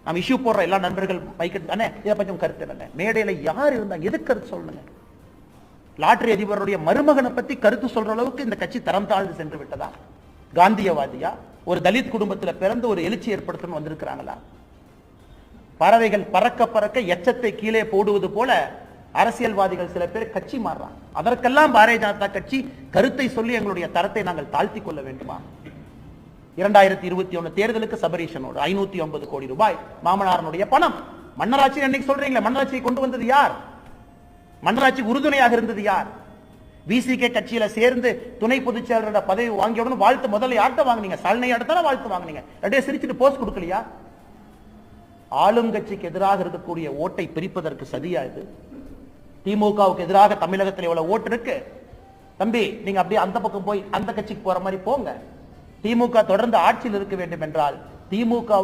நம்ம இஷ்யூ போடுற எல்லா நண்பர்கள் மைக்கெட் தானே, இதை பற்றி கருத்து என்ன? மேடையில யார் இருந்தாங்க, எது கருத்து சொல்லுங்க? லாட்டரி அதிபருடைய மருமகனை பத்தி கருத்து சொல்ற அளவுக்கு இந்த கட்சி தரம் தாழ்ந்து சென்று விட்டதா? காந்தியவாதியா? ஒரு தலித் குடும்பத்தில் பிறந்து ஒரு எழுச்சி ஏற்படுத்தணும் வந்திருக்கிறாங்களா? பறவைகள் பறக்க பறக்க எச்சத்தை கீழே போடுவது போல அரசியல்வாதிகள் சில பேர் கட்சி மாறுறாங்க. அதற்கெல்லாம் பாரதிய ஜனதா கட்சி கருத்தை சொல்லி எங்களுடைய தரத்தை நாங்கள் தாழ்த்தி கொள்ள வேண்டுமா? 2021 தேர்தலுக்கு சபரீஷனோடு 550 கோடி ரூபாய் மாமனாரனுடைய பணம். மன்னராட்சி அன்னைக்கு சொல்றீங்களே, மன்னராட்சியை கொண்டு வந்தது யார்? மன்னராட்சி உறுதுணையாக இருந்தது யார்? விசிகே கட்சியில சேர்ந்து துணை பொதுச் செயலரோட பதவி வாங்கியவுடன் வாழ்த்து முதல்ல யார்கிட்ட வாங்கினீங்க? ஸ்டாலினை அடுத்தான வாழ்த்து வாங்கினீங்க. அப்படியே சிரிச்சுட்டு போஸ்ட் கொடுக்கலையா? ஆளும் கட்சிக்கு எதிராக இருக்கக்கூடிய ஓட்டை பிரிப்பதற்கு சதியா இது? திமுகவுக்கு எதிராக தமிழகத்தில் எவ்வளவு ஓட்டு இருக்கு தம்பி, நீங்க அப்படியே அந்த பக்கம் போய் அந்த கட்சிக்கு போற மாதிரி போங்க. திமுக தொடர்ந்து ஆட்சியில் இருக்க வேண்டும் என்றால் திமுக